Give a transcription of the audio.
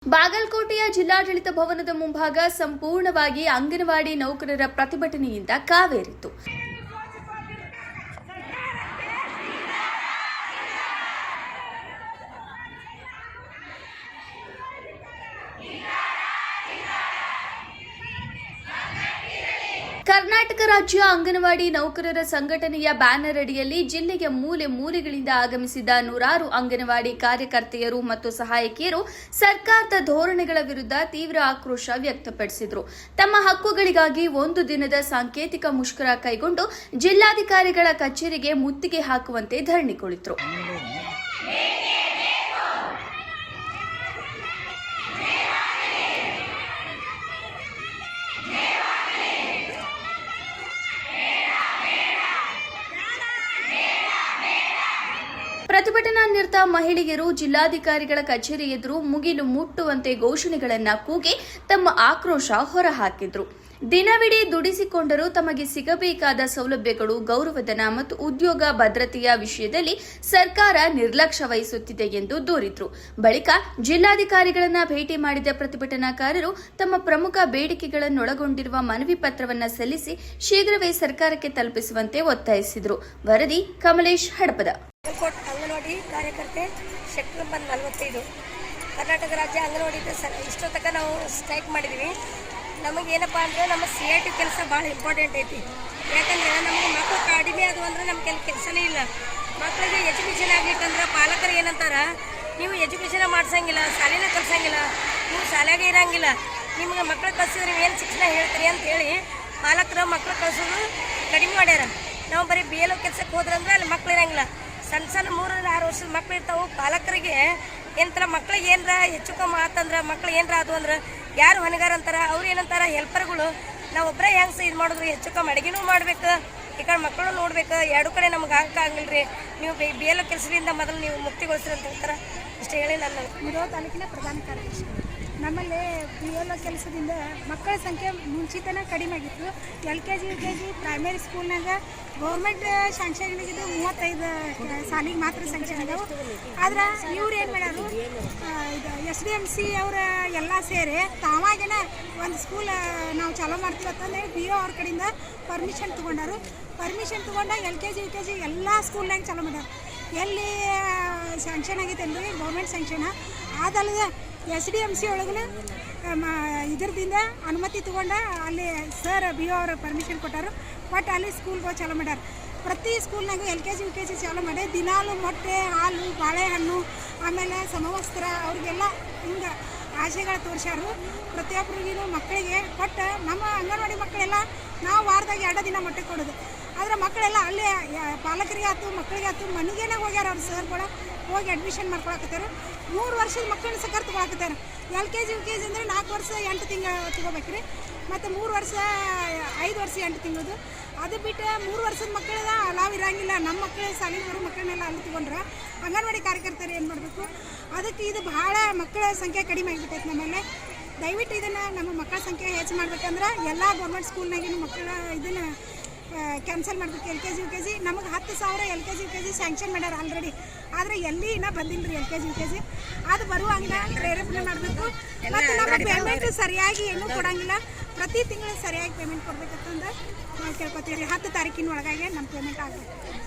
ಬಾಗಲಕೋಟೆಯ ಜಿಲ್ಲಾಡಳಿತ ಭವನದ ಮುಂಭಾಗ ಸಂಪೂರ್ಣವಾಗಿ ಅಂಗನವಾಡಿ ನೌಕರರ ಪ್ರತಿಭಟನೆಯಿಂದ ಕಾವೇರಿತು. ಕರ್ನಾಟಕ ರಾಜ್ಯ ಅಂಗನವಾಡಿ ನೌಕರರ ಸಂಘಟನೆಯ ಬ್ಯಾನರ್ ಅಡಿಯಲ್ಲಿ ಜಿಲ್ಲೆಯ ಮೂಲೆ ಮೂಲೆಗಳಿಂದ ಆಗಮಿಸಿದ ನೂರಾರು ಅಂಗನವಾಡಿ ಕಾರ್ಯಕರ್ತೆಯರು ಮತ್ತು ಸಹಾಯಕಿಯರು ಸರ್ಕಾರದ ಧೋರಣೆಗಳ ವಿರುದ್ಧ ತೀವ್ರ ಆಕ್ರೋಶ ವ್ಯಕ್ತಪಡಿಸಿದರು. ತಮ್ಮ ಹಕ್ಕುಗಳಿಗಾಗಿ ಒಂದು ದಿನದ ಸಾಂಕೇತಿಕ ಮುಷ್ಕರ ಕೈಗೊಂಡು ಜಿಲ್ಲಾಧಿಕಾರಿಗಳ ಕಚೇರಿಗೆ ಮುತ್ತಿಗೆ ಹಾಕುವಂತೆ ಧರಣಿ ಕುಳಿತರು. ಪ್ರತಿಭಟನಾ ನಿರತ ಮಹಿಳೆಯರು ಜಿಲ್ಲಾಧಿಕಾರಿಗಳ ಕಚೇರಿ ಎದುರು ಮುಗಿಲು ಮುಟ್ಟುವಂತೆ ಘೋಷಣೆಗಳನ್ನು ಕೂಗಿ ತಮ್ಮ ಆಕ್ರೋಶ ಹೊರಹಾಕಿದ್ರು. ದಿನವಿಡೀ ದುಡಿಸಿಕೊಂಡರೂ ತಮಗೆ ಸಿಗಬೇಕಾದ ಸೌಲಭ್ಯಗಳು, ಗೌರವಧನ ಮತ್ತು ಉದ್ಯೋಗ ಭದ್ರತೆಯ ವಿಷಯದಲ್ಲಿ ಸರ್ಕಾರ ನಿರ್ಲಕ್ಷ್ಯ ವಹಿಸುತ್ತಿದೆ ಎಂದು ದೂರಿದ್ರು. ಬಳಿಕ ಜಿಲ್ಲಾಧಿಕಾರಿಗಳನ್ನ ಭೇಟಿ ಮಾಡಿದ ಪ್ರತಿಭಟನಾಕಾರರು ತಮ್ಮ ಪ್ರಮುಖ ಬೇಡಿಕೆಗಳನ್ನೊಳಗೊಂಡಿರುವ ಮನವಿ ಪತ್ರವನ್ನು ಸಲ್ಲಿಸಿ ಶೀಘ್ರವೇ ಸರ್ಕಾರಕ್ಕೆ ತಲುಪಿಸುವಂತೆ ಒತ್ತಾಯಿಸಿದರು. ವರದಿ ಕಮಲೇಶ್ ಹಡಪದ. ಅಂಗನವಾಡಿ ಕಾರ್ಯಕರ್ತೆ ಸೆಕ್ಟರ್ ನಂಬರ್ 45 ಕರ್ನಾಟಕ ರಾಜ್ಯ ಅಂಗನವಾಡಿ ಇಷ್ಟೋ ತನಕ ನಾವು ಸ್ಟ್ರೈಕ್ ಮಾಡಿದ್ವಿ. ನಮಗೇನಪ್ಪ ಅಂದರೆ ನಮ್ಮ CIT ಕೆಲಸ ಭಾಳ ಇಂಪಾರ್ಟೆಂಟ್ ಐತಿ. ಯಾಕಂದರೆ ನಮಗೆ ಮಕ್ಕಳು ಕಡಿಮೆ ಅದು ಅಂದರೆ ನಮ್ಗೆ ಕೆಲಸನೇ ಇಲ್ಲ. ಮಕ್ಕಳಿಗೆ ಎಜುಕೇಷನ್ ಆಗಲಿಕ್ಕಂದ್ರೆ ಪಾಲಕರು ಏನಂತಾರ, ನೀವು ಎಜುಕೇಷನ್ ಮಾಡಿಸಂಗಿಲ್ಲ, ಶಾಲೆನ ಕಲಿಸಂಗಿಲ್ಲ, ನೀವು ಶಾಲೆಗೆ ಇರೋಂಗಿಲ್ಲ, ನಿಮ್ಗೆ ಮಕ್ಕಳು ಕಲಿಸಿದ್ರೆ ನೀವು ಏನು ಶಿಕ್ಷಣ ಹೇಳ್ತೀರಿ ಅಂತೇಳಿ ಪಾಲಕರು ಮಕ್ಕಳು ಕಲಿಸೋದು ಕಡಿಮೆ ಮಾಡ್ಯಾರ. ನಾವು ಬರೀ BLO ಕೆಲಸಕ್ಕೆ ಹೋದ್ರಂದ್ರೆ ಅಲ್ಲಿ ಮಕ್ಕಳು ಇರೋಂಗಿಲ್ಲ. ಸಣ್ಣ 3-6 ವರ್ಷದ ಮಕ್ಳು ಇರ್ತಾವೆ. ಪಾಲಕರಿಗೆ ಏನಂತಾರ, ಮಕ್ಳಿಗೆ ಏನರ ಹೆಚ್ಚು ಕಮ್ಮಿ ಆತಂದ್ರೆ, ಮಕ್ಳು ಏನರ ಅದು ಅಂದ್ರೆ ಯಾರು ಹೊಣೆಗಾರ ಅಂತಾರ, ಅವ್ರು ಏನಂತಾರ ಹೆಲ್ಪರ್ಗಳು. ನಾವು ಒಬ್ಬರೇ ಹೆಂಗೆ ಇದು ಮಾಡಿದ್ರು, ಹೆಚ್ಚು ಕಮ್ಮಿ ಅಡುಗೆನೂ ಮಾಡ್ಬೇಕು, ಈ ಕಡೆ ಮಕ್ಕಳು ನೋಡ್ಬೇಕು, ಎರಡು ಕಡೆ ನಮ್ಗೆ ಆಗಂಗಿಲ್ಲ ರೀ. ನೀವು BLO ಕೆಲಸದಿಂದ ಮೊದಲು ನೀವು ಮುಕ್ತಿಗೊಳಿಸ್ರಿ ಅಂತ ಹೇಳ್ತಾರೆ. ಇಷ್ಟು ಹೇಳಿ ನನ್ನ ಮುಧೋಳ ತಾಲೂಕಿನ ಪ್ರಧಾನ ಕಾರ್ಯದರ್ಶಿ. ನಮ್ಮಲ್ಲಿ BLO ಕೆಲಸದಿಂದ ಮಕ್ಕಳ ಸಂಖ್ಯೆ ಮುಂಚಿತನ ಕಡಿಮೆ ಆಗಿತ್ತು. LKG UKG ಪ್ರೈಮರಿ ಸ್ಕೂಲ್ನಾಗ ಗೌರ್ಮೆಂಟ್ ಶಾಂಕ್ಷನ್ ಆಗಿದ್ದು 35 ಸಾಲಿಗೆ ಮಾತ್ರ ಶಾಂಕ್ಷನ್ ಆಗ್ಯಾವು. ಆದ್ರೆ ಇವ್ರು ಏನು ಮಾಡ್ಯಾರು, ಇದು SDMC ಅವರ ಎಲ್ಲ ಸೇರಿ ತಾವಾಗೇನ ಒಂದು ಸ್ಕೂಲ್ ನಾವು ಚಾಲೂ ಮಾಡ್ತೀವಿ ಅಂತಂದೇಳಿ BO ಅವ್ರ ಕಡೆಯಿಂದ ಪರ್ಮಿಷನ್ ತೊಗೊಂಡಾರು. ಪರ್ಮಿಷನ್ ತೊಗೊಂಡ LKG UKG ಎಲ್ಲ ಸ್ಕೂಲ್ನಾಗ ಚಾಲೂ ಮಾಡ್ಯಾರ. ಎಲ್ಲಿ ಸ್ಯಾಂಕ್ಷನ್ ಆಗೈತೆ ಅಂದ್ರೆ ಗೌರ್ಮೆಂಟ್ ಸ್ಯಾಂಕ್ಷನ್ ಅದಲ್ಲದೆ SDMC ಒಳಗೂ ಇದರದಿಂದ ಅನುಮತಿ ತೊಗೊಂಡ ಅಲ್ಲಿ ಸರ್ BO ಅವರು ಪರ್ಮಿಷನ್ ಕೊಟ್ಟಾರು. ಬಟ್ ಅಲ್ಲಿ ಸ್ಕೂಲ್ಗೆ ಚಾಲೂ ಮಾಡ್ಯಾರ. ಪ್ರತಿ ಸ್ಕೂಲ್ನಾಗೂ LKG UKG ಚಾಲೂ ಮಾಡಿ ದಿನಾಲು ಮೊಟ್ಟೆ, ಹಾಲು, ಬಾಳೆಹಣ್ಣು, ಆಮೇಲೆ ಸಮವಸ್ತ್ರ ಅವ್ರಿಗೆಲ್ಲ ಹಿಂಗೆ ಆಶೆಗಳು ತೋರಿಸ್ಯಾರು. ಪ್ರತಿಯೊಬ್ಬರಿಗೂ ಮಕ್ಕಳಿಗೆ ಕೊಟ್ಟು ನಮ್ಮ ಅಂಗನವಾಡಿ ಮಕ್ಕಳೆಲ್ಲ ನಾವು ವಾರದಾಗ 2 ದಿನ ಮೊಟ್ಟೆ ಕೊಡೋದು. ಆದರೆ ಮಕ್ಕಳೆಲ್ಲ ಅಲ್ಲೇ ಪಾಲಕರಿಗೆ ಆಯ್ತು, ಮಕ್ಕಳಿಗೆ ಆಯ್ತು, ಮನೆಗೇನೆ ಹೋಗ್ಯಾರ. ಅವ್ರು ಸರ್ಗಳು ಹೋಗಿ ಅಡ್ಮಿಷನ್ ಮಾಡ್ಕೊಳಕತ್ತಾರೆ. 3 ವರ್ಷದ ಮಕ್ಕಳನ್ನ ಸಕರ್ ತೊಗೊಳಕತ್ತಾರೆ. LKG UKG ಅಂದರೆ 4 ವರ್ಷ 8 ತಿಂಗಳು ತೊಗೋಬೇಕ್ರಿ. ಮತ್ತು 3 ವರ್ಷ 5 ವರ್ಷ 8 ತಿಂಗಳದು. ಅದು ಬಿಟ್ಟು 3 ವರ್ಷದ ಮಕ್ಕಳೆಲ್ಲ ಅಲಾವ್ ಇರೋಂಗಿಲ್ಲ. ನಮ್ಮ ಮಕ್ಕಳು ಶಾಲೆಗೆ ಬರೋ ಮಕ್ಕಳನ್ನೆಲ್ಲ ಅಲ್ಲಿ ತೊಗೊಂಡ್ರೆ ಅಂಗನವಾಡಿ ಕಾರ್ಯಕರ್ತರು ಏನು ಮಾಡಬೇಕು? ಅದಕ್ಕೆ ಇದು ಭಾಳ ಮಕ್ಕಳ ಸಂಖ್ಯೆ ಕಡಿಮೆ ಆಗಿಬಿಟ್ಟೈತೆ ನಮ್ಮಲ್ಲಿ. ದಯವಿಟ್ಟು ಇದನ್ನು ನಮ್ಮ ಮಕ್ಕಳ ಸಂಖ್ಯೆ ಹೆಚ್ಚು ಮಾಡ್ಬೇಕಂದ್ರೆ ಎಲ್ಲ ಗೌರ್ಮೆಂಟ್ ಸ್ಕೂಲ್ನಾಗಿನ ಮಕ್ಕಳ ಇದನ್ನು ಕ್ಯಾನ್ಸಲ್ ಮಾಡಬೇಕು. LKG UKG ನಮಗೆ 10,000 LKG UKG ಸ್ಯಾಂಕ್ಷನ್ ಮಾಡ್ಯಾರ ಆಲ್ರೆಡಿ. ಆದರೆ ಎಲ್ಲಿ ಇನ್ನೂ ಬಂದಿಲ್ಲ ರೀ LKG UKG. ಅದು ಬರುವಂಗೆ ಪ್ರೇರೇಪಣೆ ಮಾಡಬೇಕು. ಮತ್ತು ನಮ್ಮ ಪೇಮೆಂಟ್ ಸರಿಯಾಗಿ ಏನೂ ಕೊಡೋಂಗಿಲ್ಲ. ಪ್ರತಿ ತಿಂಗಳು ಸರಿಯಾಗಿ ಪೇಮೆಂಟ್ ಕೊಡ್ಬೇಕಂತಂದು ನಾವು ಕೇಳ್ಕೊತೀವಿ ರೀ. 10 ತಾರೀಕಿನ ಒಳಗಾಗಿ ನಮ್ಮ ಪೇಮೆಂಟ್ ಆಗಬೇಕು.